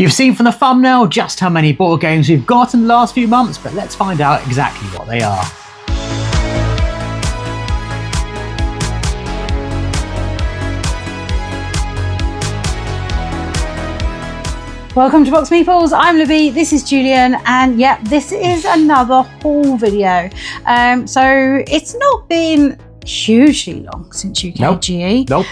You've seen from the thumbnail just how many board games we've got in the last few months, but let's find out exactly what they are. Welcome to Box Meeples, I'm Libby, this is Julian, and yeah, this is another haul video. So it's not been hugely long since UKGE, Nope.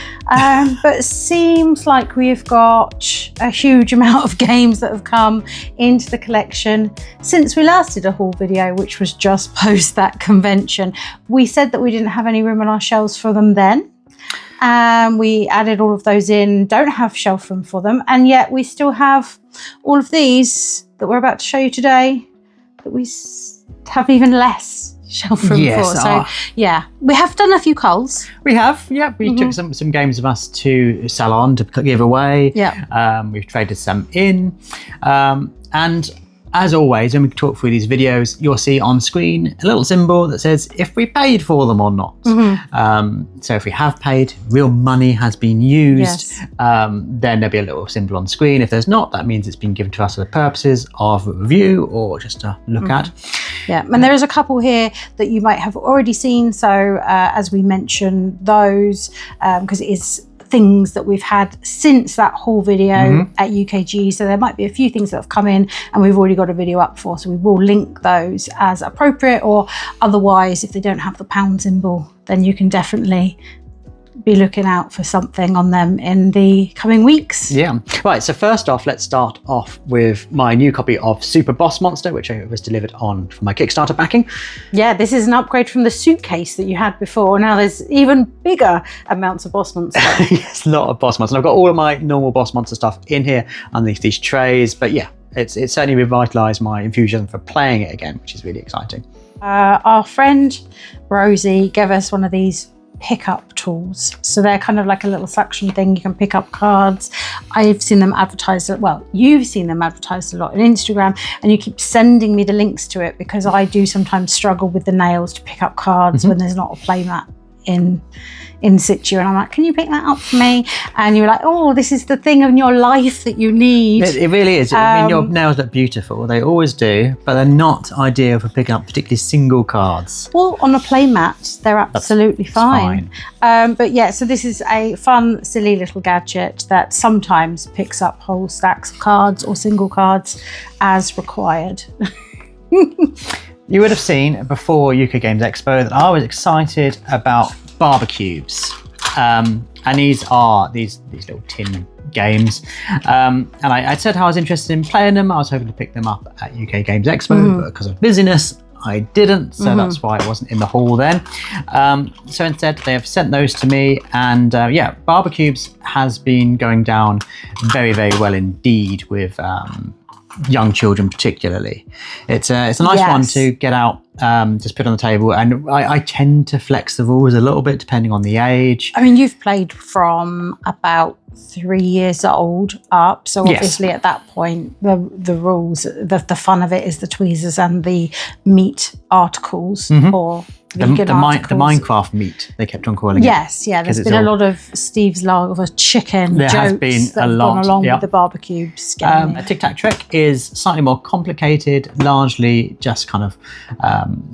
but it seems like we've got a huge amount of games that have come into the collection since we last did a haul video, which was just post that convention. We said that we didn't have any room on our shelves for them then. We added all of those in, don't have shelf room for them, and yet we still have all of these that we're about to show you today that we have even less shelf room for. So yeah, we have done a few culls. We have, yeah. We took some games of us to sell on, to give away. Yeah. We've traded some in. And as always, when we talk through these videos, you'll see on screen a little symbol that says if we paid for them or not. So if we have paid, real money has been used, then there'll be a little symbol on screen. If there's not, that means it's been given to us for the purposes of review or just to look at. Yeah, and there is a couple here that you might have already seen. So as we mentioned those, because it is things that we've had since that haul video at UKGE. So there might be a few things that have come in and we've already got a video up for. So we will link those as appropriate, or otherwise, if they don't have the pound symbol, then you can definitely be looking out for something on them in the coming weeks. Yeah. Right, so first off, let's start off with my new copy of Super Boss Monster, which was delivered on for my Kickstarter backing. Yeah, this is an upgrade from the suitcase that you had before. Now there's even bigger amounts of Boss Monster. Yes, a lot of Boss Monster. And I've got all of my normal Boss Monster stuff in here underneath these trays. But yeah, it's certainly revitalised my enthusiasm for playing it again, which is really exciting. Our friend Rosie gave us one of these pickup tools. So they're kind of like a little suction thing. You can pick up cards. I've seen them advertised, well, you've seen them advertised a lot on Instagram, and you keep sending me the links to it because I do sometimes struggle with the nails to pick up cards when there's not a playmat in situ, and I'm like, can you pick that up for me? And you're like, oh, this is the thing in your life that you need. It really is. I mean, your nails look beautiful, they always do, but they're not ideal for picking up particularly single cards. Well, on a playmat, they're absolutely fine. But yeah, so this is a fun, silly little gadget that sometimes picks up whole stacks of cards or single cards as required. You would have seen before UK Games Expo that I was excited about Barbecubes. And these are these little tin games. And I said how I was interested in playing them. I was hoping to pick them up at UK Games Expo, but because of busyness, I didn't. So that's why it wasn't in the haul then. So instead, they have sent those to me. And yeah, Barbecubes has been going down very, very well indeed with young children particularly. It's a nice one to get out, just put on the table, and I tend to flex the rules a little bit depending on the age. I mean, you've played from about 3 years old up, so obviously at that point the rules, the fun of it is the tweezers and the meat articles, or the Minecraft meat, they kept on calling it. Yes, yeah, there's been a lot of Steve's Love of Chicken jokes that have gone along with the Barbecubes game. A Tic Tac Trick is slightly more complicated, largely just kind of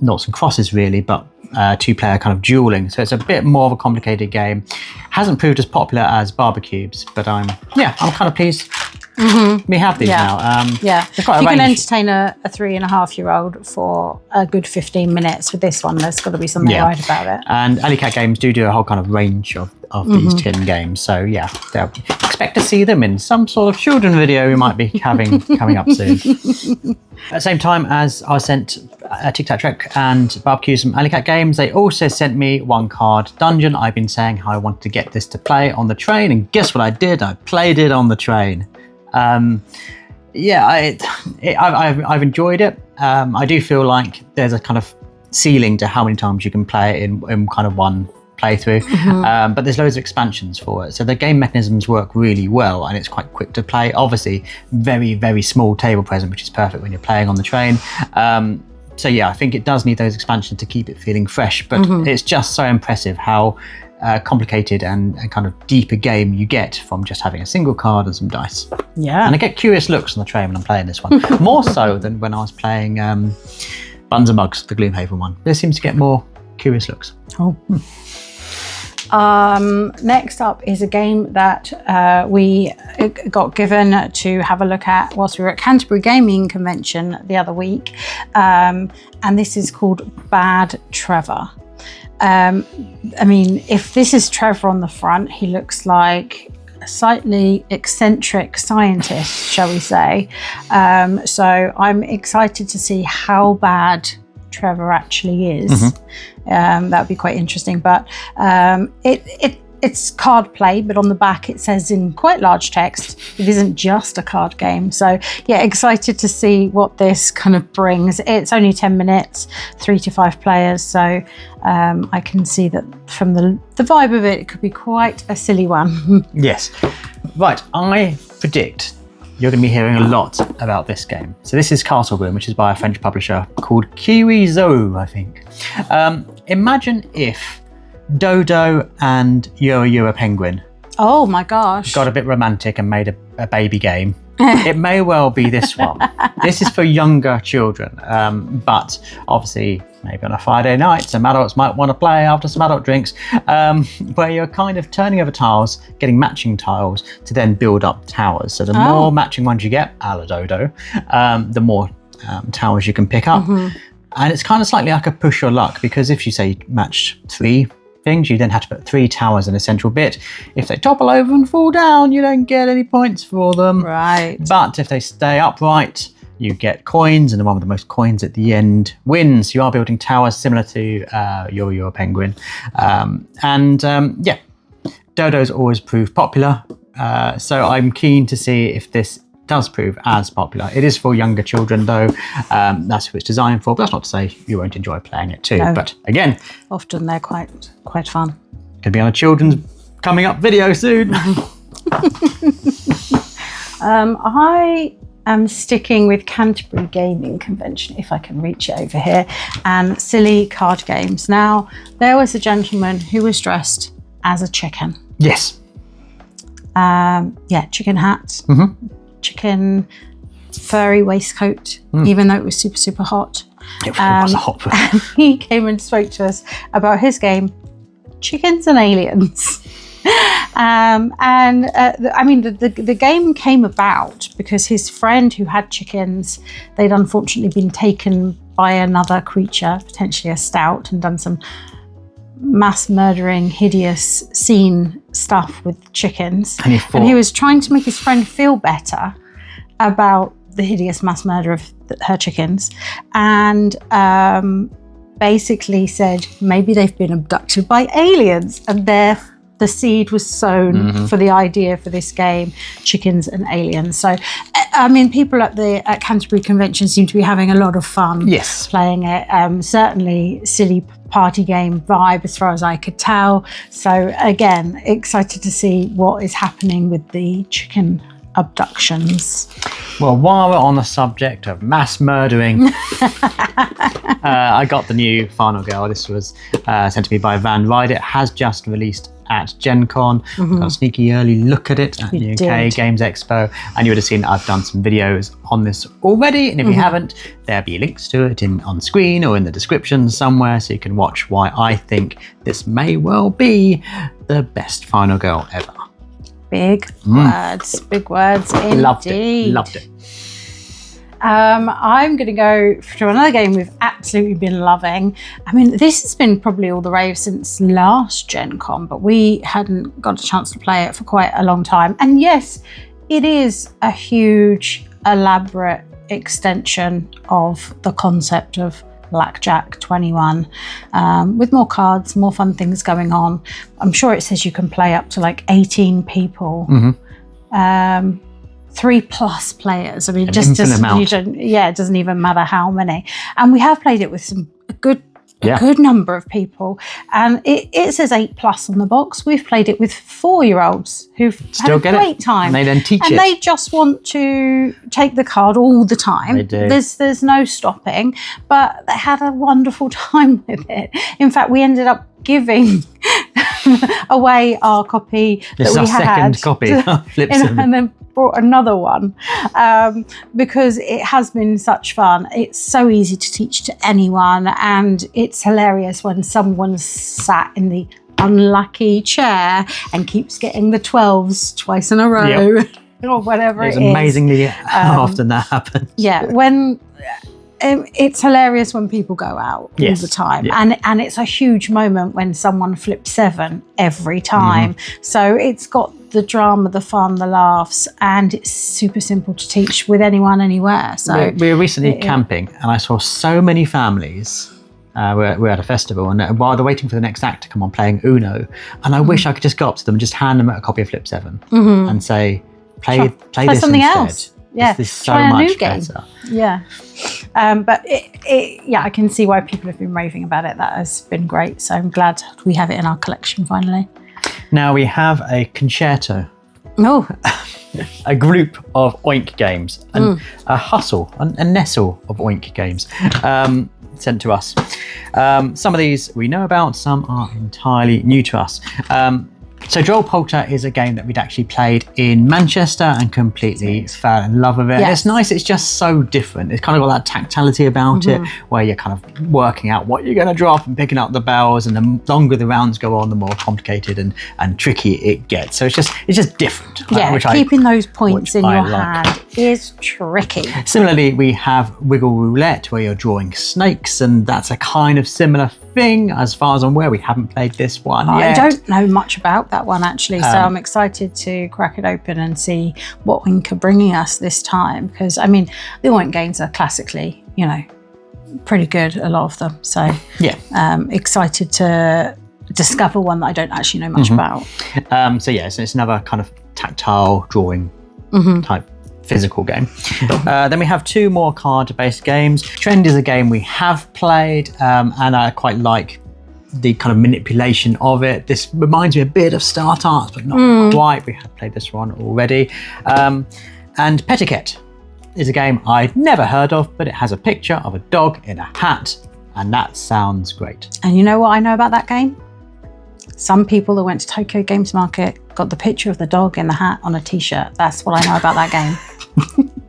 noughts and crosses really, but two-player kind of dueling. So it's a bit more of a complicated game. Hasn't proved as popular as Barbecubes, but I'm kind of pleased. We have these now. Yeah, you can entertain a 3.5-year-old for a good 15 minutes. With this one, there's got to be something right about it. And Alley Cat Games do a whole kind of range of these tin games. So yeah, they'll expect to see them in some sort of children video we might be having coming up soon. At the same time as I sent Tic Tac Trick and Barbecues from Alley Cat Games, they also sent me One Card Dungeon. I've been saying how I wanted to get this to play on the train, and guess what I did? I played it on the train. Yeah, I've enjoyed it. I do feel like there's a kind of ceiling to how many times you can play it in kind of one playthrough, but there's loads of expansions for it, so the game mechanisms work really well, and it's quite quick to play. Obviously, very, very small table present, which is perfect when you're playing on the train. So yeah, I think it does need those expansions to keep it feeling fresh, but it's just so impressive how complicated and kind of deeper game you get from just having a single card and some dice. Yeah. And I get curious looks on the train when I'm playing this one, more so than when I was playing Buns and Mugs, the Gloomhaven one. This seems to get more curious looks. Oh. Next up is a game that we got given to have a look at whilst we were at Canterbury Gaming Convention the other week, and this is called Bad Trevor. I mean, if this is Trevor on the front, he looks like a slightly eccentric scientist, shall we say. So I'm excited to see how bad Trevor actually is. That would be quite interesting, but it's card play, but on the back it says in quite large text it isn't just a card game. So yeah, excited to see what this kind of brings. It's only 10 minutes, 3 to 5 players, so I can see that from the vibe of it, it could be quite a silly one. Yes. Right, I predict you're going to be hearing a lot about this game. So this is Castle Boom, which is by a French publisher called Kiwizou, I think. Imagine if Dodo and Euro Penguin Oh my gosh. got a bit romantic and made a baby game. It may well be this one. This is for younger children, but obviously maybe on a Friday night some adults might want to play after some adult drinks, where you're kind of turning over tiles, getting matching tiles to then build up towers. So the more matching ones you get, a la Dodo, the more towers you can pick up. And it's kind of slightly like a push your luck, because if you say match 3 things, you then have to put 3 towers in a central bit. If they topple over and fall down, you don't get any points for them. Right. But if they stay upright, you get coins, and the one with the most coins at the end wins. You are building towers similar to your Penguin. Yeah, Dodo's always proved popular. So I'm keen to see if this does prove as popular. It is for younger children though. That's who it's designed for, but that's not to say you won't enjoy playing it too. No. But again, often they're quite fun. Could be on a children's coming up video soon. I am sticking with Canterbury Gaming Convention, if I can reach it over here, and silly card games. Now, there was a gentleman who was dressed as a chicken. Yes. Yeah, chicken hat, chicken furry waistcoat, even though it was super, super hot. It was hot. And he came and spoke to us about his game, Chickens and Aliens. I mean, the game came about because his friend who had chickens, they'd unfortunately been taken by another creature, potentially a stout, and done some mass murdering, hideous scene stuff with chickens. And he was trying to make his friend feel better about the hideous mass murder of her chickens, and basically said maybe they've been abducted by aliens, and the seed was sown for the idea for this game, Chickens and Aliens. So, I mean, people at Canterbury Convention seem to be having a lot of fun playing it. Certainly silly party game vibe as far as I could tell. So again, excited to see what is happening with the chicken abductions. Well, while we're on the subject of mass murdering, I got the new Final Girl. This was sent to me by Van Ryder. It has just released at Gen Con. Got a sneaky early look at it at the UK Games Expo, and you would have seen I've done some videos on this already, and if you haven't, there'll be links to it on screen or in the description somewhere, so you can watch why I think this may well be the best Final Girl ever. Big words indeed. Loved it. I'm going to go to another game we've absolutely been loving. I mean, this has been probably all the rave since last Gen Con, but we hadn't got a chance to play it for quite a long time. And yes, it is a huge, elaborate extension of the concept of Blackjack 21, with more cards, more fun things going on. I'm sure it says you can play up to like 18 people. 3+ players. I mean, it doesn't even matter how many. And we have played it with a good number of people. And it says 8+ on the box. We've played it with 4-year-olds who've had a great time. And they then teach it. And they just want to take the card all the time. They do. There's no stopping. But they had a wonderful time with it. In fact, we ended up giving away our copy this that is we our had. second copy. Flip 7. And then brought another one because it has been such fun. It's so easy to teach to anyone, and it's hilarious when someone's sat in the unlucky chair and keeps getting the 12s twice in a row. Yep. Or whatever it is. It's amazingly how often that happens. Yeah, when it's hilarious when people go out all the time, and it's a huge moment when someone flips 7 every time. So it's got the drama, the fun, the laughs, and it's super simple to teach with anyone, anywhere. So we were recently camping, and I saw so many families. We're at a festival, and while they're waiting for the next act to come on, playing Uno, and I wish I could just go up to them and just hand them a copy of Flip 7 and say, play this something instead. else. Yeah, this is so try a much new game. better. Yeah, but I can see why people have been raving about it. That has been great. So I'm glad we have it in our collection finally. Now we have a concerto. Oh, a group of Oink games, and a hustle, a nestle of Oink games sent to us. Some of these we know about, some are entirely new to us. So Polter is a game that we'd actually played in Manchester and completely fell in love with it. Yes. It's nice, it's just so different. It's kind of got that tactility about it, where you're kind of working out what you're going to drop and picking up the bells, and the longer the rounds go on, the more complicated and tricky it gets. So it's just different. Yeah, keeping those points in your hand is tricky. Similarly, we have Wriggle Roulette, where you're drawing snakes, and that's a kind of similar thing. As far as I'm aware, we haven't played this one yet. I don't know much about that one actually, so I'm excited to crack it open and see what Oink are bringing us this time, because I mean the Oink games are classically, pretty good, a lot of them. So excited to discover one that I don't actually know much about. So it's another kind of tactile drawing type physical game. Then we have 2 more card-based games. TRND is a game we have played, and I quite like the kind of manipulation of it. This reminds me a bit of Start Arts, but not quite. We have played this one already. And Petiquette is a game I'd never heard of, but it has a picture of a dog in a hat, and that sounds great. And you know what I know about that game? Some people that went to Tokyo Games Market got the picture of the dog in the hat on a t-shirt. That's what I know about that game.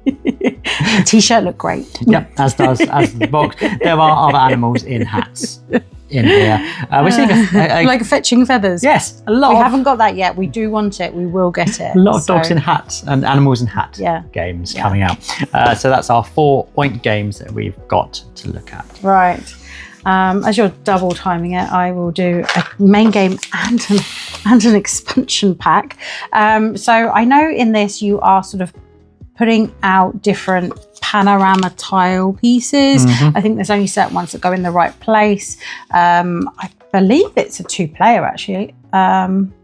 The t-shirt looked great. Yep, as the box. There are other animals in hats in here. We're seeing like fetching feathers. Yes, a lot. We haven't got that yet. We do want it. We will get it. A lot of dogs in hats and animals in hat games coming out. So that's our 4 Oink games that we've got to look at. Right. As you're double timing it, I will do a main game and an expansion pack. So I know in this you are sort of putting out different panorama tile pieces. I think there's only certain ones that go in the right place. I believe it's a 2-player actually.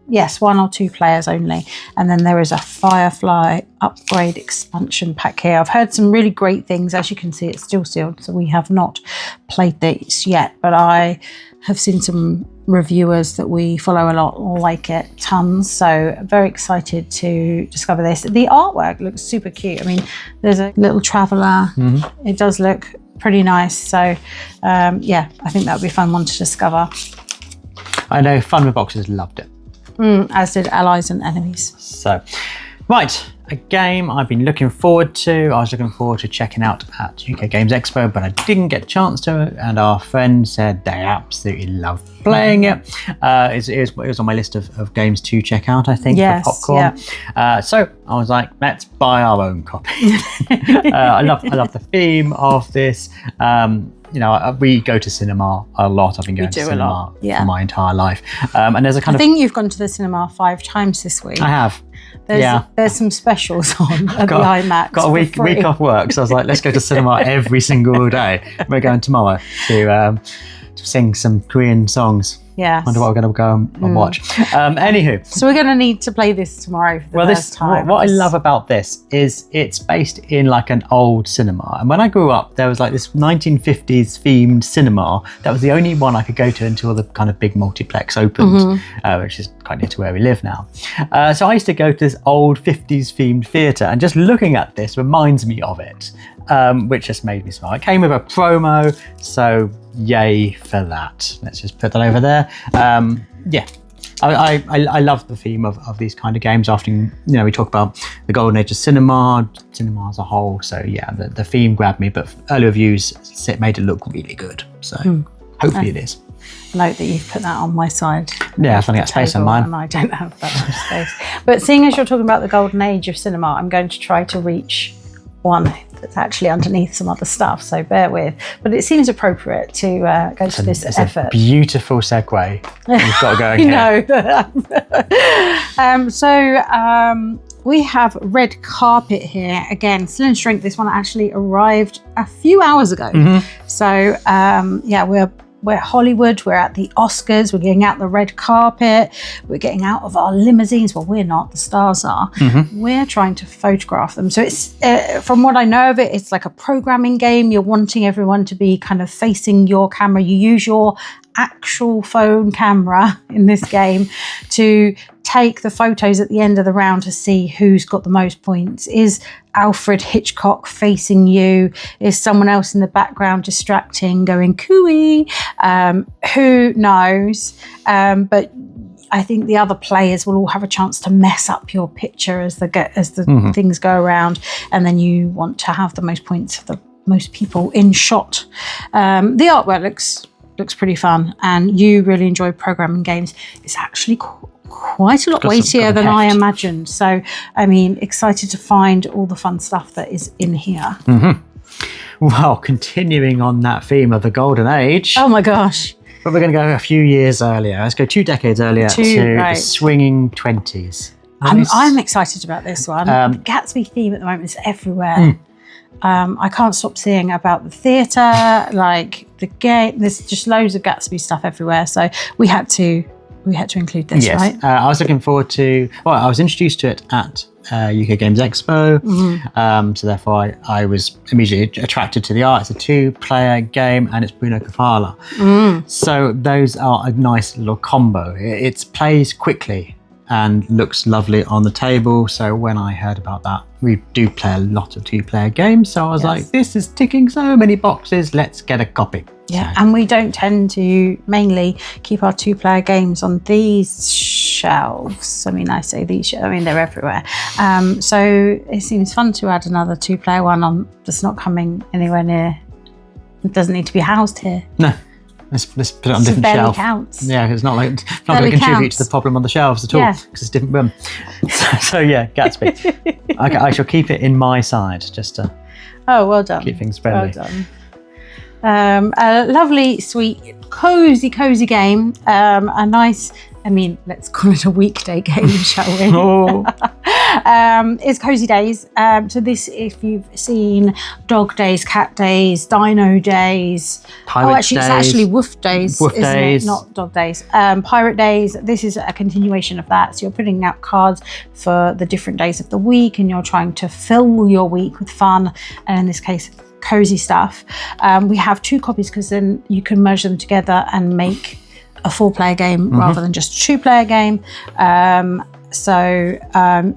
Yes, 1 or 2 players only. And then there is a Firefly upgrade expansion pack here. I've heard some really great things. As you can see, it's still sealed, so we have not played these yet, but I have seen some reviewers that we follow a lot like it tons, so very excited to discover this. The artwork looks super cute. I mean, there's a little traveller. It does look pretty nice, so I think that would be a fun one to discover. I know Fun with Boxes loved it. As did Allies and Enemies. So, right, a game I've been looking forward to. I was looking forward to checking out at UK Games Expo, but I didn't get a chance to, and our friend said they absolutely loved playing it. It was on my list of games to check out, I think, for popcorn. So I was like, let's buy our own copy. I love the theme of this. We go to cinema a lot. I've been going to cinema for my entire life. And there's a kind I think you've gone to the cinema 5 times this week. I have. There's some specials on at the IMAX. Got a week off work, so I was like, let's go to cinema every single day. We're going tomorrow to sing some Korean songs. Yes. Wonder what we're going to go and watch. Anywho. So we're going to need to play this tomorrow for the first time. What I love about this is it's based in like an old cinema. And when I grew up, there was like this 1950s themed cinema. That was the only one I could go to until the kind of big multiplex opened, which is quite near to where we live now. So I used to go to this old 50s themed theatre, and just looking at this reminds me of it, which just made me smile. It came with a promo, so yay for that. Let's just put that over there. I love the theme of these kind of games. Often, we talk about the golden age of cinema as a whole. So yeah, the theme grabbed me, but early reviews made it look really good. So hopefully it is. Note that you've put that on my side. Yeah, I think that's space on mine. And I don't have that much space. But seeing as you're talking about the golden age of cinema, I'm going to try to reach one that's actually underneath some other stuff, so bear with. But it seems appropriate to go to this effort. A beautiful segue. We've got going here. We have red carpet here. Again, cylinder strength. This one actually arrived a few hours ago. So yeah, we're Hollywood, we're at the Oscars, we're getting out the red carpet, we're getting out of our limousines. Well, we're not, the stars are. We're trying to photograph them. So it's, from what I know of it, it's like a programming game. You're wanting everyone to be kind of facing your camera. You use your actual phone camera in this game to take the photos at the end of the round to see who's got the most points. Is Alfred Hitchcock facing you? Is someone else in the background distracting, going cooey? Who knows? But I think the other players will all have a chance to mess up your picture as the things go around, and then you want to have the most points for the most people in shot. The artwork looks pretty fun, and you really enjoy programming games. It's actually quite a lot weightier than I imagined. So, I mean, excited to find all the fun stuff that is in here. Well, continuing on that theme of the golden age. Oh my gosh. But we're going to go a few years earlier. Let's go 2 decades earlier to the swinging 20s. I'm excited about this one. The Gatsby theme at the moment is everywhere. I can't stop seeing about the theatre, like the game. There's just loads of Gatsby stuff everywhere. So we had to include this, right? I was looking forward to. Well, I was introduced to it at UK Games Expo, so therefore I was immediately attracted to the art. It's a 2-player game, and it's Bruno Cathala. So those are a nice little combo. It plays quickly and looks lovely on the table. So when I heard about that, we do play a lot of 2-player games. So I was like, this is ticking so many boxes. Let's get a copy. Yeah, and we don't tend to mainly keep our 2-player games on these shelves. I mean, I say these, I mean, they're everywhere. So it seems fun to add another 2-player one on that's not coming anywhere near. It doesn't need to be housed here. No. Let's put it on a different shelf. Counts. Yeah, it's not going to contribute to the problem on the shelves at all, because it's different room. So yeah, Gatsby. I shall keep it in my side just to well done. Keep things friendly. Well done. A lovely, sweet, cozy game. A nice, I mean, let's call it a weekday game, shall we? It's Cozy Days. So this, if you've seen Dog Days, Cat Days, Dino Days. Pirate Days. It's actually Woof Days, Woof isn't Days. it? Not Dog Days. Pirate Days. This is a continuation of that. So you're putting out cards for the different days of the week, and you're trying to fill your week with fun, and in this case, cozy stuff. We have 2 copies because then you can merge them together and make a 4-player game rather than just a 2-player game. So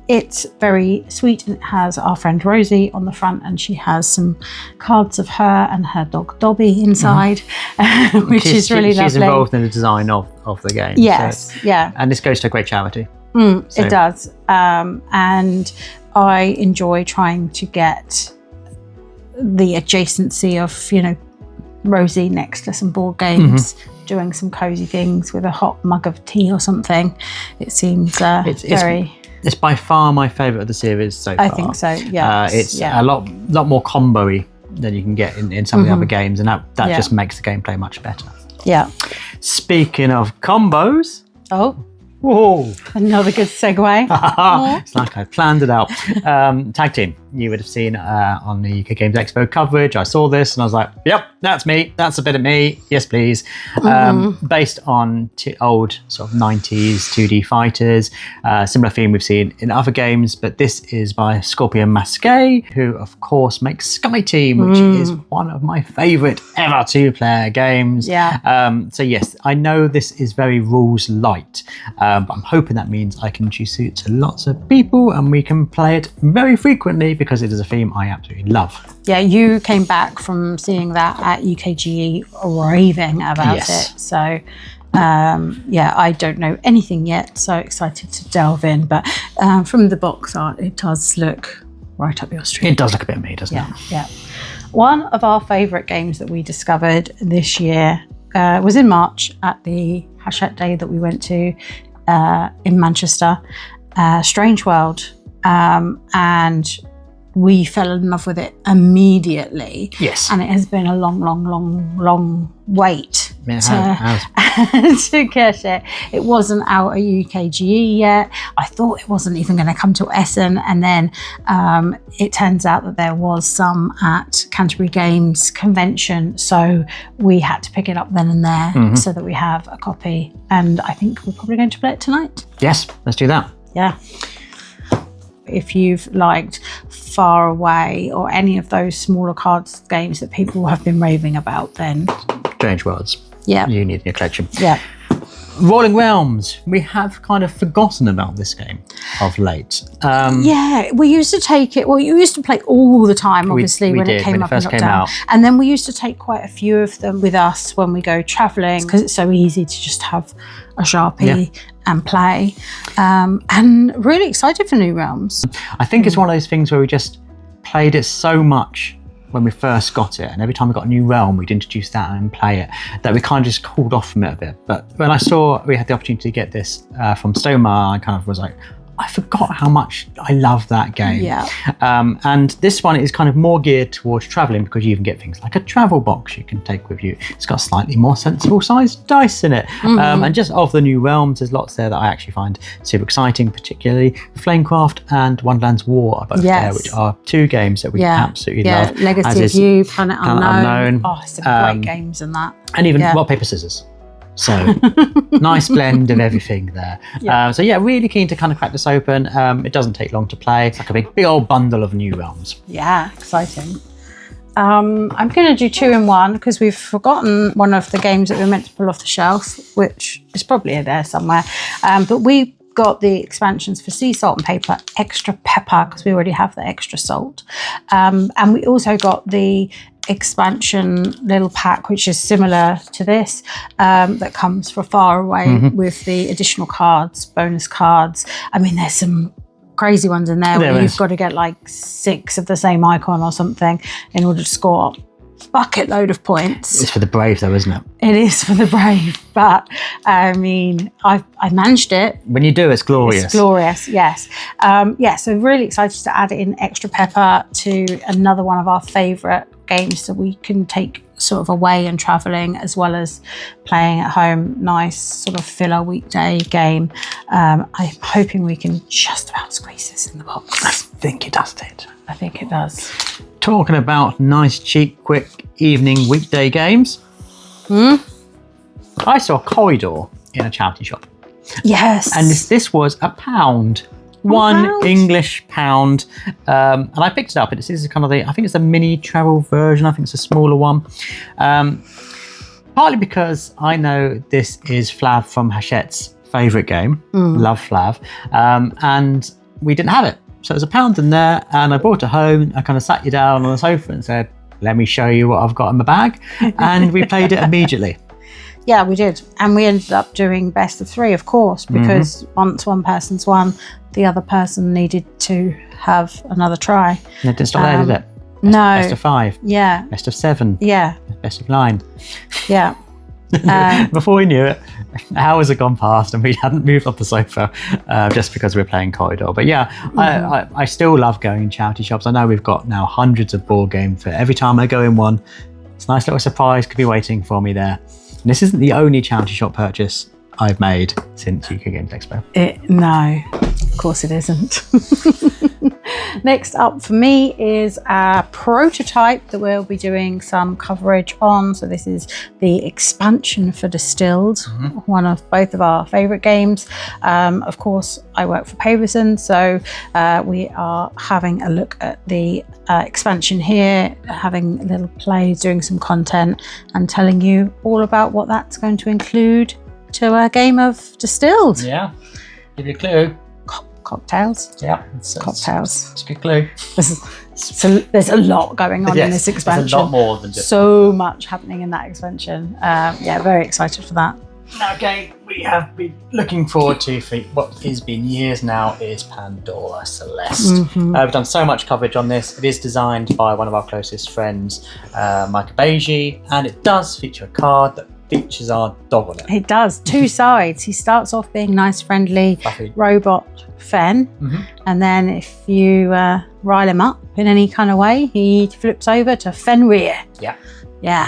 it's very sweet, and it has our friend Rosie on the front, and she has some cards of her and her dog Dobby inside, which is really lovely. She's involved in the design of the game. Yes, so, and this goes to a great charity. It does, and I enjoy trying to get the adjacency of, Rosie next to some board games, doing some cozy things with a hot mug of tea or something. It seems it's by far my favourite of the series so far. I think so, yeah. It's a lot more combo-y than you can get in some of the other games, and that just makes the gameplay much better. Yeah. Speaking of combos. Whoa. Another good segue. It's like I planned it out. Tag team. You would have seen on the UK Games Expo coverage. I saw this and I was like, yep, that's me. That's a bit of me. Yes, please. Based on old sort of 90s 2D fighters. Similar theme we've seen in other games, but this is by Scorpion Masqué, who of course makes Sky Team, which is one of my favourite ever 2-player games. Yeah. So yes, I know this is very rules light, but I'm hoping that means I can introduce it to lots of people and we can play it very frequently, because it is a theme I absolutely love. Yeah, you came back from seeing that at UKGE raving about it. So yeah, I don't know anything yet, so excited to delve in. But from the box art, it does look right up your street. It does look a bit me, doesn't it? Yeah. One of our favourite games that we discovered this year was in March at the Hachette Day that we went to in Manchester, Strange World, and we fell in love with it immediately. Yes. And it has been a long wait to get it. It wasn't out at UKGE yet. I thought it wasn't even going to come to Essen, and then it turns out that there was some at Canterbury Games Convention, so we had to pick it up then and there so that we have a copy, and I think we're probably going to play it tonight. Yes, let's do that. Yeah. If you've liked Far Away or any of those smaller cards games that people have been raving about, then Strange Worlds. Yeah. You need in your collection. Yeah. Rolling Realms. We have kind of forgotten about this game of late. Yeah, we used to take it, well, you used to play all the time, obviously, we when did, it came when it up in first came lockdown. out. And then we used to take quite a few of them with us when we go travelling, because it's so easy to just have a Sharpie and play. And really excited for New Realms. I think it's one of those things where we just played it so much when we first got it, and every time we got a new realm we'd introduce that and play it, that we kind of just cooled off from it a bit. But when I saw we had the opportunity to get this from Stonemaier, I kind of was like, I forgot how much I love that game. Yeah. And this one is kind of more geared towards traveling, because you even get things like a travel box you can take with you. It's got slightly more sensible sized dice in it. And just of the new realms, there's lots there that I actually find super exciting, particularly Flamecraft and Wonderland's War are both there, which are two games that we absolutely love. Legacy of You, Planet Unknown. Oh, it's some great games in that. And even Rock, Paper, Scissors. So nice blend of everything there. So yeah, really keen to kind of crack this open. It doesn't take long to play. It's like a big old bundle of new realms. Yeah, exciting. I'm going to do 2 in 1 because we've forgotten one of the games that we were meant to pull off the shelf, which is probably there somewhere. But we got the expansions for Sea Salt and Paper, Extra Pepper, because we already have the Extra Salt. And we also got the expansion little pack, which is similar to this, that comes for Far Away with the additional cards, bonus cards. I mean, there's some crazy ones in there where you've got to get like 6 of the same icon or something in order to score a bucket load of points. It's for the brave though, isn't it? It is for the brave, but I mean, I managed it. When you do, it's glorious. It's glorious, yes. So really excited to add in Extra Pepper to another one of our favourite games that we can take sort of away and travelling, as well as playing at home. Nice sort of filler weekday game. I'm hoping we can just about squeeze this in the box. I think it does it. I think it does. Talking about nice, cheap, quick evening weekday games. I saw Corridor in a charity shop. Yes. And this was £1. £1 English pound. And I picked it up. This is kind of I think it's a mini travel version. I think it's a smaller one. Partly because I know this is Flav from Hachette's favourite game. Love Flav. And we didn't have it. So there's £1 in there, and I brought it home. I kind of sat you down on the sofa and said, let me show you what I've got in my bag. And we played it immediately. Yeah, we did. And we ended up doing best of 3, of course, because once one person's won, the other person needed to have another try. And it didn't stop there, did it? No. Best of 5. Yeah. Best of 7. Yeah. Best of 9. Yeah. Before we knew it, hours had gone past and we hadn't moved off the sofa just because we were playing Corridor. But yeah, I still love going in charity shops. I know we've got now hundreds of board games for every time I go in one. It's a nice little surprise could be waiting for me there. And this isn't the only charity shop purchase I've made since UK Games Expo. No, of course it isn't. Next up for me is a prototype that we'll be doing some coverage on. So this is the expansion for Distilled, one of both of our favourite games. Of course, I work for Paverson, so we are having a look at the expansion here, having a little play, doing some content, and telling you all about what that's going to include to a game of Distilled. Yeah, give you a clue. Cocktails. Yeah, cocktails. It's a good clue. There's a lot going on in this expansion. There's a lot more than just so much happening in that expansion. Yeah, very excited for that. Now again, we have been looking forward to for what has been years now is Pandora Celeste. We've done so much coverage on this. It is designed by one of our closest friends, MicroMacro, and it does feature a card that features our dog on it. It does, 2 sides. He starts off being nice, friendly, Fluffy robot Fen, and then if you rile him up in any kind of way, he flips over to Fenrir. Yeah.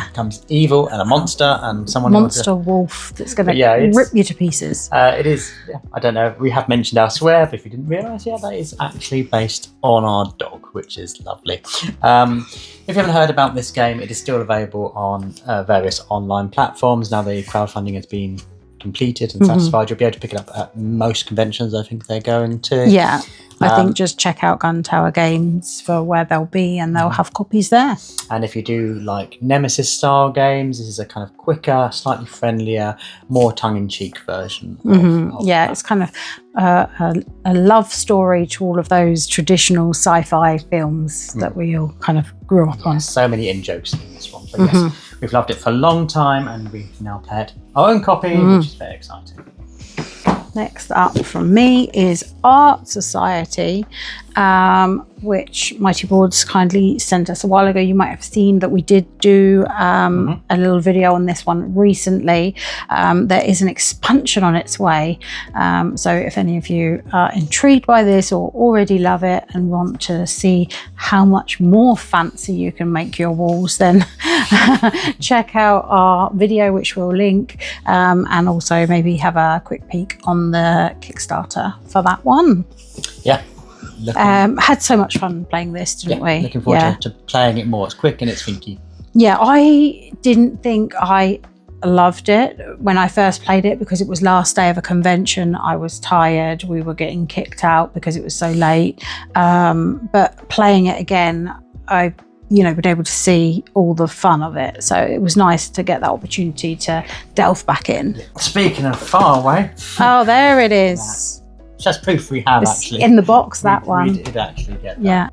Becomes evil and a monster and someone monster wolf that's going to rip you to pieces. It is, I don't know, we have mentioned elsewhere, but if you didn't realise, that is actually based on our dog, which is lovely. If you haven't heard about this game, it is still available on various online platforms. Now the crowdfunding has been completed and satisfied. You'll be able to pick it up at most conventions, I think they're going to. Yeah. I think just check out Gun Tower Games for where they'll be and they'll have copies there. And if you do like Nemesis style games, this is a kind of quicker, slightly friendlier, more tongue-in-cheek version. Of it's kind of a love story to all of those traditional sci-fi films that we all kind of grew up on. So many in-jokes in this one. But yes, we've loved it for a long time and we've now played our own copy, which is very exciting. Next up from me is Art Society, which Mighty Boards kindly sent us a while ago. You might have seen that we did do a little video on this one recently. There is an expansion on its way. So if any of you are intrigued by this or already love it and want to see how much more fancy you can make your walls, then check out our video, which we'll link, and also maybe have a quick peek on the Kickstarter for that one. Yeah. Had so much fun playing this, didn't we? Looking forward to playing it more. It's quick and it's funky. Yeah, I didn't think I loved it when I first played it because it was last day of a convention. I was tired. We were getting kicked out because it was so late. But playing it again, I been able to see all the fun of it. So it was nice to get that opportunity to delve back in. Speaking of far away. Oh, there it is. Just proof we have actually. In the box, that one. We did actually get that. Yeah.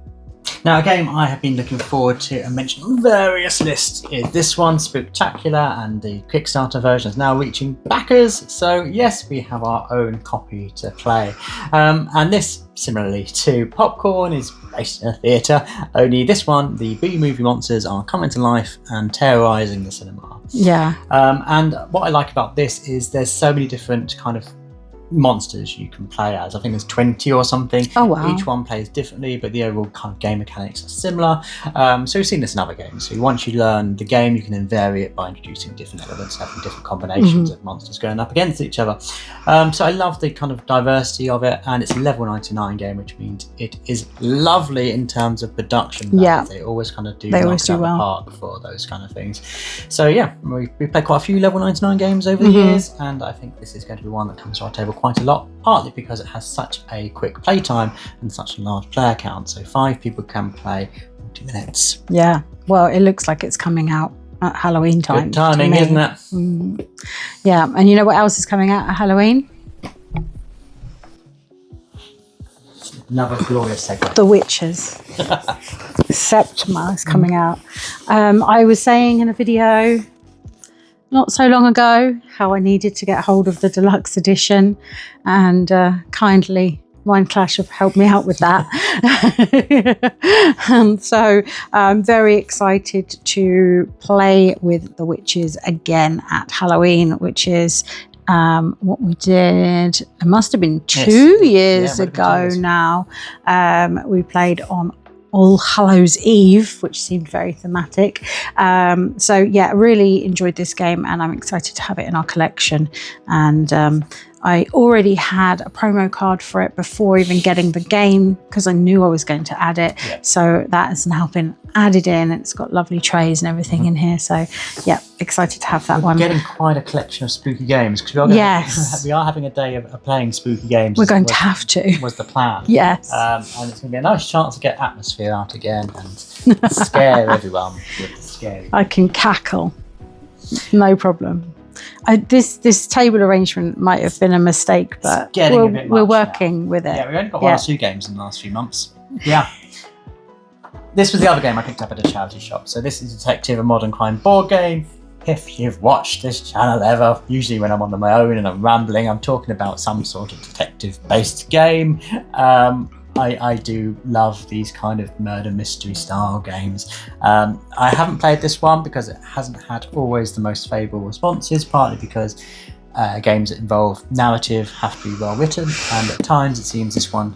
Now, a game I have been looking forward to and mentioned on various lists is this one, Spooktacular, and the Kickstarter version is now reaching backers. So yes, we have our own copy to play. And this, similarly to Popcorn, is based in a theatre. Only this one, the B-movie monsters are coming to life and terrorising the cinema. Yeah. And what I like about this is there's so many different kind of monsters you can play as. I think there's 20 or something. Oh wow. Each one plays differently, but the overall kind of game mechanics are similar. So we've seen this in other games. So once you learn the game, you can then vary it by introducing different elements, having different combinations of monsters going up against each other. So I love the kind of diversity of it, and it's a level 99 game, which means it is lovely in terms of production. Yeah. They always kind of do knock it out of the park for those kind of things. So yeah, we played quite a few level 99 games over the years, and I think this is going to be one that comes to our table quite a lot, partly because it has such a quick playtime and such a large player count. So 5 people can play 40 minutes. Yeah, well, it looks like it's coming out at Halloween time. Good timing, isn't it? Yeah, and you know what else is coming out at Halloween? Another glorious segue. The Witches. Septima is coming out. I was saying in a video not so long ago how I needed to get hold of the deluxe edition, and kindly Mindclash have helped me out with that. So I'm very excited to play with the Witches again at Halloween, which is what we did. It must have been 2 years ago now. We played on All Hallows Eve, which seemed very thematic. So yeah, really enjoyed this game, and I'm excited to have it in our collection. And I already had a promo card for it before even getting the game, because I knew I was going to add it. Yeah. So that has now been added in. It's got lovely trays and everything in here. So yeah, excited to have that one. We're getting quite a collection of spooky games, because we are having a day of playing spooky games. We're going to have to. Was the plan. Yes. And it's going to be a nice chance to get atmosphere out again and scare everyone with the scary. I can cackle. No problem. This table arrangement might have been a mistake, but we're working with it. Yeah, we've only got 1 or 2 games in the last few months. Yeah. This was the other game I picked up at a charity shop. So this is Detective, a modern crime board game. if you've watched this channel ever, usually when I'm on my own and I'm rambling, I'm talking about some sort of detective-based game. I do love these kind of murder mystery style games. I haven't played this one because it hasn't had always the most favourable responses, partly because games that involve narrative have to be well written, and at times it seems this one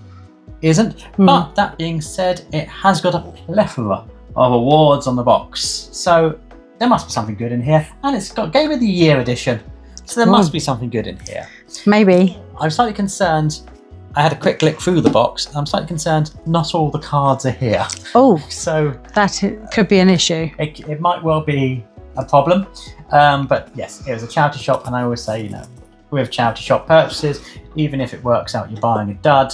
isn't. But that being said, it has got a plethora of awards on the box, so there must be something good in here, and it's got Game of the Year edition, so there must be something good in here. Maybe. I'm slightly concerned. I had a quick look through the box, and I'm slightly concerned not all the cards are here. Oh, so that could be an issue. It might well be a problem, but yes, it was a charity shop, and I always say, you know, with charity shop purchases, even if it works out you're buying a dud,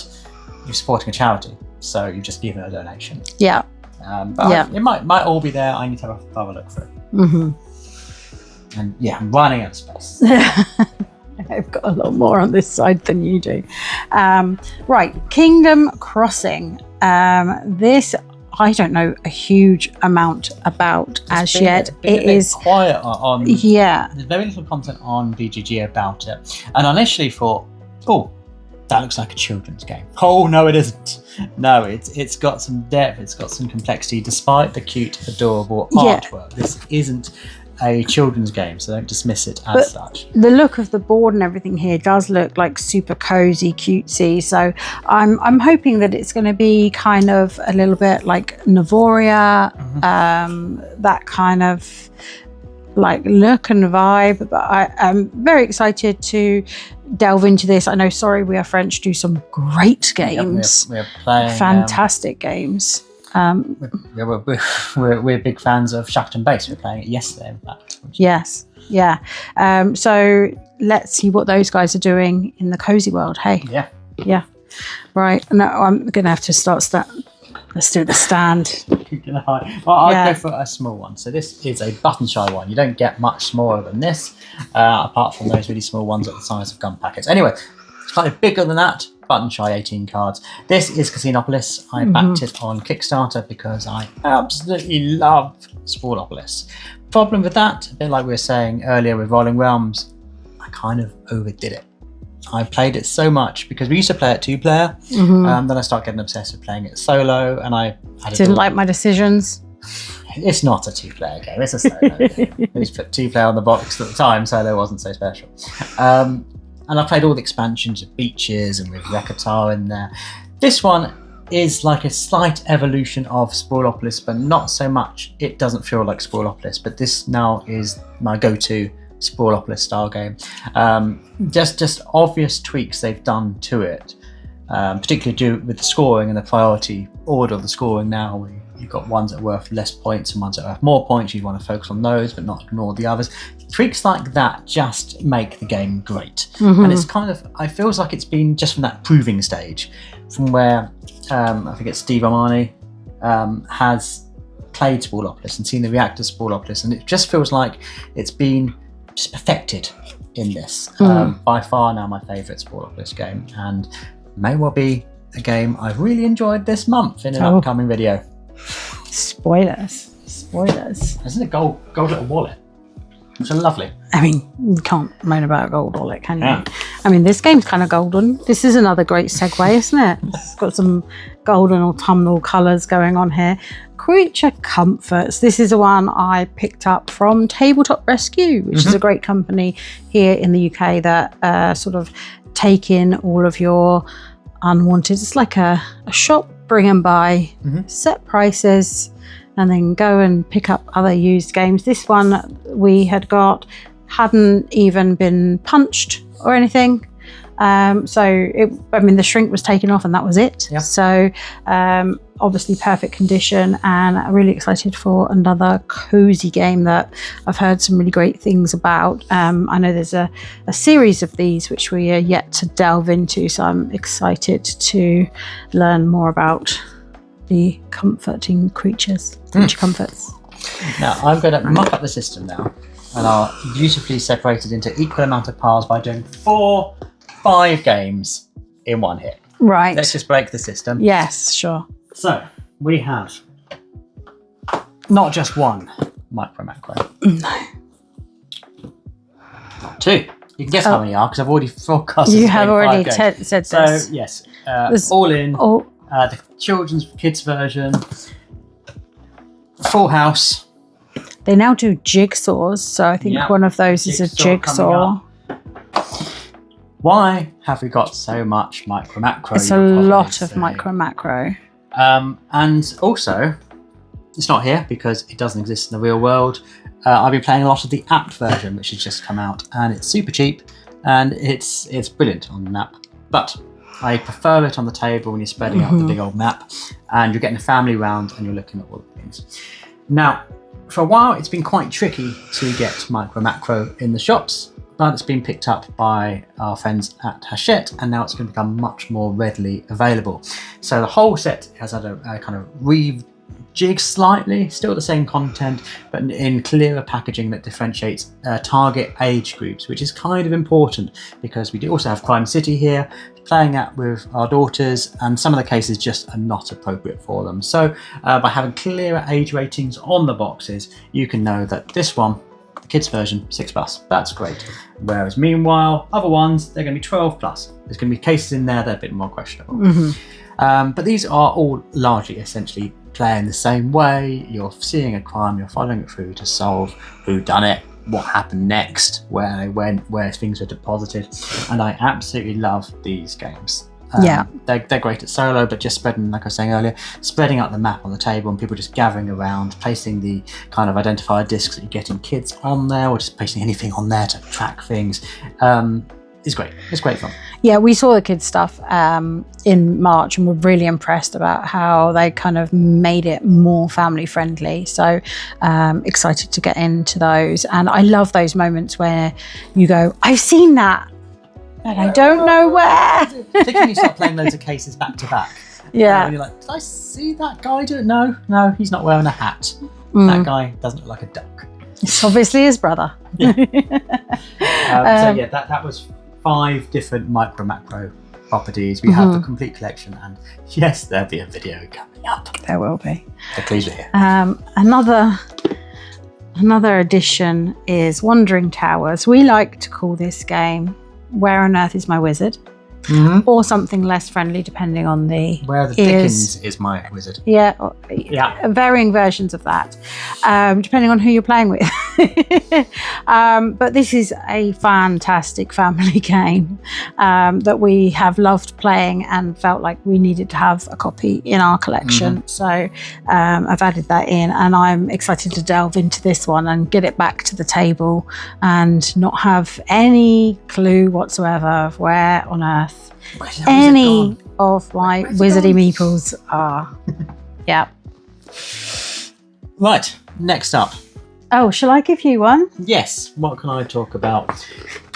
you're supporting a charity, so you've just given a donation. Yeah. But it might all be there. I need to have a look through. And yeah, I'm running out of space. I've got a lot more on this side than you do. Right, Kingdom Crossing. This I don't know a huge amount about as yet. It is quiet on. Yeah, there's very little content on BGG about it, and I initially thought, oh, that looks like a children's game. Oh no, it isn't. No, it's got some depth. It's got some complexity, despite the cute, adorable artwork. This isn't a children's game, so don't dismiss it as such. The look of the board and everything here does look like super cozy, cutesy. So I'm hoping that it's going to be kind of a little bit like Navoria, that kind of like look and vibe. But I'm very excited to delve into this. I know Sorry We Are French do some great games. We're playing fantastic games. We're big fans of Shackleton Base. We were playing it yesterday, in fact. Yes, yeah. So let's see what those guys are doing in the cozy world. Hey, yeah. Right. No, I'm gonna have to start. Let's do the stand. Well, I'll go for a small one. So this is a button shy one. You don't get much smaller than this, apart from those really small ones at the size of gun packets. Anyway, slightly bigger than that. Button shy 18 cards. This is Casinopolis. I backed it on Kickstarter because I absolutely love Spoolopolis. Problem with that, a bit like we were saying earlier with Rolling Realms, I kind of overdid it. I played it so much because we used to play it 2-player. Then I started getting obsessed with playing it solo, and I didn't like my decisions. It's not a 2-player game, it's a solo game. We used to put 2-player on the box at the time, solo wasn't so special. And I played all the expansions of Beaches and with Rekkatar in there. This one is like a slight evolution of Spoolopolis, but not so much. It doesn't feel like Spoolopolis, but this now is my go-to Spoolopolis style game. Just obvious tweaks they've done to it, particularly with the scoring and the priority order of the scoring now. You've got ones that are worth less points and ones that are worth more points. You want to focus on those but not ignore the others. Tweaks like that just make the game great. And it's kind of, it feels like it's been just from that proving stage, from where I think it's Steve Armani has played Spoolopolis and seen the react to Spoolopolis, and it just feels like it's been just perfected in this. By far now my favourite Spoolopolis game, and may well be a game I've really enjoyed this month in an upcoming video. Spoilers. Isn't it gold little wallet? It's lovely. I mean, you can't moan about a gold wallet, can you? I mean, this game's kind of golden. This is another great segue, isn't it? It's got some golden autumnal colours going on here. Creature Comforts. This is the one I picked up from Tabletop Rescue, which is a great company here in the UK that sort of take in all of your unwanted. It's like a shop, bring and buy, set prices, and then go and pick up other used games. This one we had got hadn't even been punched or anything. The shrink was taken off and that was it. So obviously perfect condition, and I'm really excited for another cozy game that I've heard some really great things about. I know there's a series of these which we are yet to delve into, so I'm excited to learn more about the comforting creature comforts. Now I'm going to muck up the system now, and I'll beautifully separate it into equal amount of piles by doing 5 games in one hit. Right. Let's just break the system. Yes, sure. So we have not just one MicroMacro. No. 2. You can guess how many are because I've already forecasted. You have already said this. So yes, all in. The children's kids version. Full house. They now do jigsaws, so I think one of those is a jigsaw. Why have we got so much MicroMacro? It's a lot of MicroMacro. And also, it's not here because it doesn't exist in the real world. I've been playing a lot of the app version, which has just come out, and it's super cheap, and it's brilliant on the map. But I prefer it on the table when you're spreading out the big old map, and you're getting a family round, and you're looking at all the things. Now, for a while, it's been quite tricky to get MicroMacro in the shops, but it's been picked up by our friends at Hachette, and now it's going to become much more readily available. So the whole set has had a kind of rejig slightly, still the same content, but in clearer packaging that differentiates target age groups, which is kind of important because we do also have Crime City here, playing that with our daughters, and some of the cases just are not appropriate for them. So by having clearer age ratings on the boxes, you can know that this one, the kids version, 6+. That's great. Whereas meanwhile, other ones, they're going to be 12+. There's going to be cases in there that are a bit more questionable. But these are all largely essentially playing the same way. You're seeing a crime, you're following it through to solve who done it, what happened next, where they went, where things were deposited. And I absolutely love these games. They're great at solo, but just spreading, like I was saying earlier, spreading out the map on the table and people just gathering around, placing the kind of identifier discs that you're getting kids on there, or just placing anything on there to track things, is great. It's great fun. Yeah, we saw the kids stuff in March and were really impressed about how they kind of made it more family friendly. So excited to get into those. And I love those moments where you go, I've seen that, and I don't know where. Particularly when you start playing loads of cases back to back. Yeah. And you're like, did I see that guy do it? No, he's not wearing a hat. That guy doesn't look like a duck. It's obviously his brother. So yeah, that was 5 different MicroMacro properties. We have the complete collection, and yes, there'll be a video coming up. There will be. So please be here. Another addition is Wandering Towers. We like to call this game Where on Earth is My Wizard? Or something less friendly, depending on the Where the Dickens is My Wizard. Yeah, varying versions of that, depending on who you're playing with. But this is a fantastic family game that we have loved playing and felt like we needed to have a copy in our collection. So I've added that in, and I'm excited to delve into this one and get it back to the table and not have any clue whatsoever of where on earth any of my wizardy meeples are. Yeah. Right, next up. Oh, shall I give you one? Yes, what can I talk about?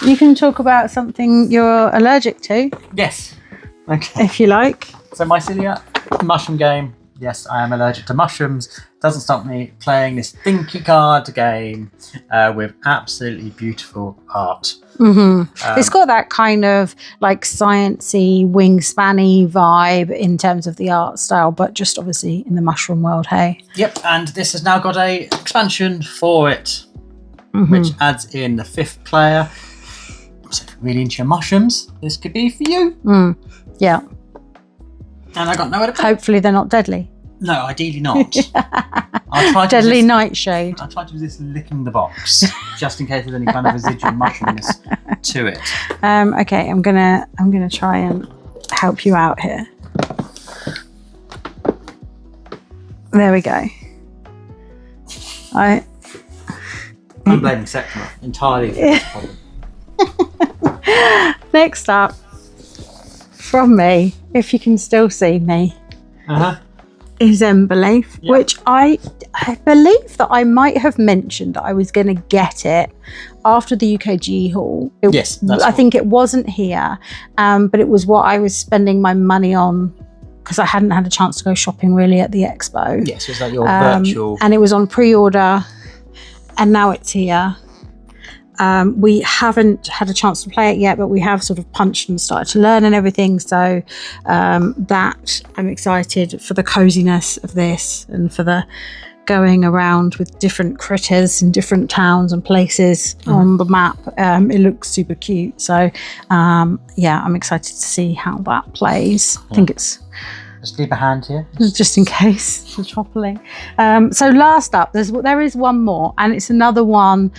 You can talk about something you're allergic to. Yes. Okay. If you like. So my celiac mushroom game. Yes, I am allergic to mushrooms. Doesn't stop me playing this thinky card game with absolutely beautiful art. It's got that kind of like sciencey, wingspan-y vibe in terms of the art style, but just obviously in the mushroom world, hey? Yep, and this has now got a expansion for it, which adds in the 5th player. So if you're really into your mushrooms, this could be for you. Yeah. And I got nowhere to play. Hopefully they're not deadly. No, ideally not. I'll try to Deadly Nightshade. I'll try to resist licking the box, just in case there's any kind of residual mushrooms to it. Okay, I'm gonna try and help you out here. There we go. I'm blaming Septima entirely for this problem. Next up, from me, if you can still see me, is Belief, which I believe that I might have mentioned that I was going to get it after the UKGE haul. Yes, that's I think it wasn't here, but it was what I was spending my money on because I hadn't had a chance to go shopping really at the expo. Yes, it was like your virtual. And it was on pre-order, and now it's here. We haven't had a chance to play it yet, but we have sort of punched and started to learn and everything. So that I'm excited for the coziness of this and for the going around with different critters in different towns and places on the map. It looks super cute. So yeah, I'm excited to see how that plays. I think it's just leave a hand here, just in case the toppling. So last up, there is one more, and it's another one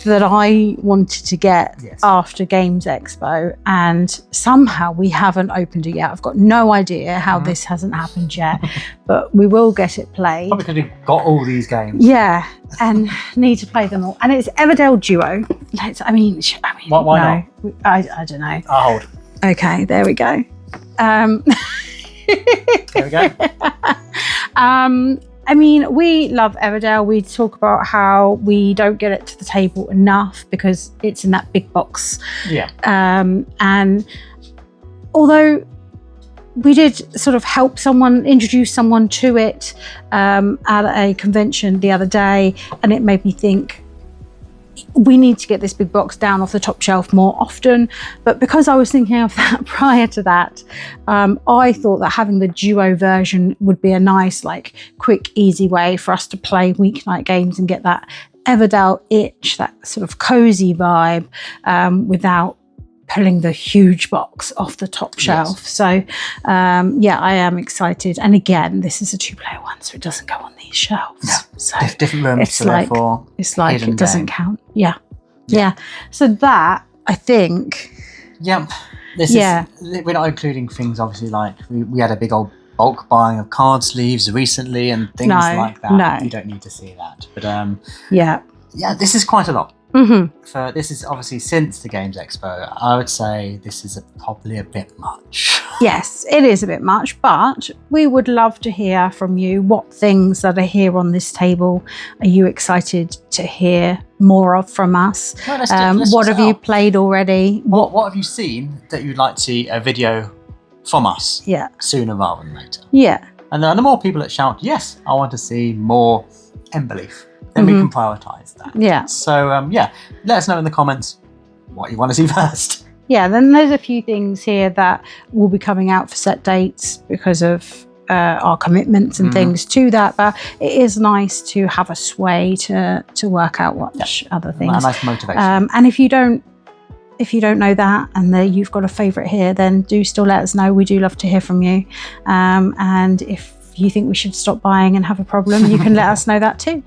that I wanted to get after Games Expo, and somehow we haven't opened it yet. I've got no idea how this hasn't happened yet, but we will get it played. Probably because we've got all these games. Yeah, and need to play them all. And it's Everdell Duo. I mean, why not? I don't know. I'll hold. Okay, there we go. There we go. I mean, we love Everdell. We talk about how we don't get it to the table enough because it's in that big box. Yeah. And although we did sort of help introduce someone to it at a convention the other day, and it made me think, we need to get this big box down off the top shelf more often. But because I was thinking of that prior to that, I thought that having the duo version would be a nice, like, quick, easy way for us to play weeknight games and get that Everdell itch, that sort of cozy vibe, without pulling the huge box off the top shelf. So yeah, I am excited. And again, this is a 2-player one, so it doesn't go on these shelves. Yeah. So different rooms, it's so like, therefore it's like it doesn't game. count. Yeah. So that, I think. Yep. This is, we're not including things, obviously, like we had a big old bulk buying of card sleeves recently and things like that. No. You don't need to see that. But yeah, this is quite a lot. Mm-hmm. This is obviously since the Games Expo. I would say this is probably a bit much. Yes, it is a bit much, but we would love to hear from you. What things that are here on this table are you excited to hear more of from us? Well, let's what have you played already? What have you seen that you'd like to see a video from us sooner rather than later? Yeah. And the more people that shout, yes, I want to see more Emberleaf, then we can prioritise that. Yeah. So, let us know in the comments what you want to see first. Yeah, then there's a few things here that will be coming out for set dates because of our commitments and things to that. But it is nice to have a sway to work out what other things. A nice motivation. And if you don't know that and you've got a favourite here, then do still let us know. We do love to hear from you. And if you think we should stop buying and have a problem, you can let us know that too.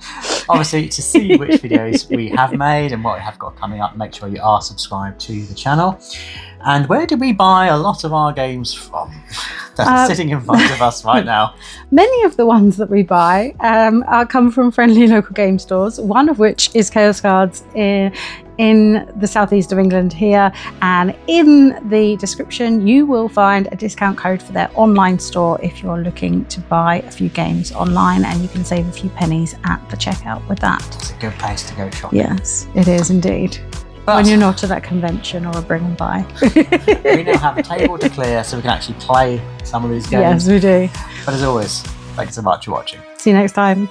Obviously, to see which videos we have made and what we have got coming up, make sure you are subscribed to the channel. And where did we buy a lot of our games from that are sitting in front of us right now? Many of the ones that we buy come from friendly local game stores, one of which is Chaos Cards in the southeast of England here, and in the description you will find a discount code for their online store if you're looking to buy a few games online, and you can save a few pennies at the checkout with that. It's a good place to go shopping. Yes, it is indeed. But when you're not at a convention or a bring and buy. We now have a table to clear so we can actually play some of these games. Yes, we do. But as always, thanks so much for watching. See you next time.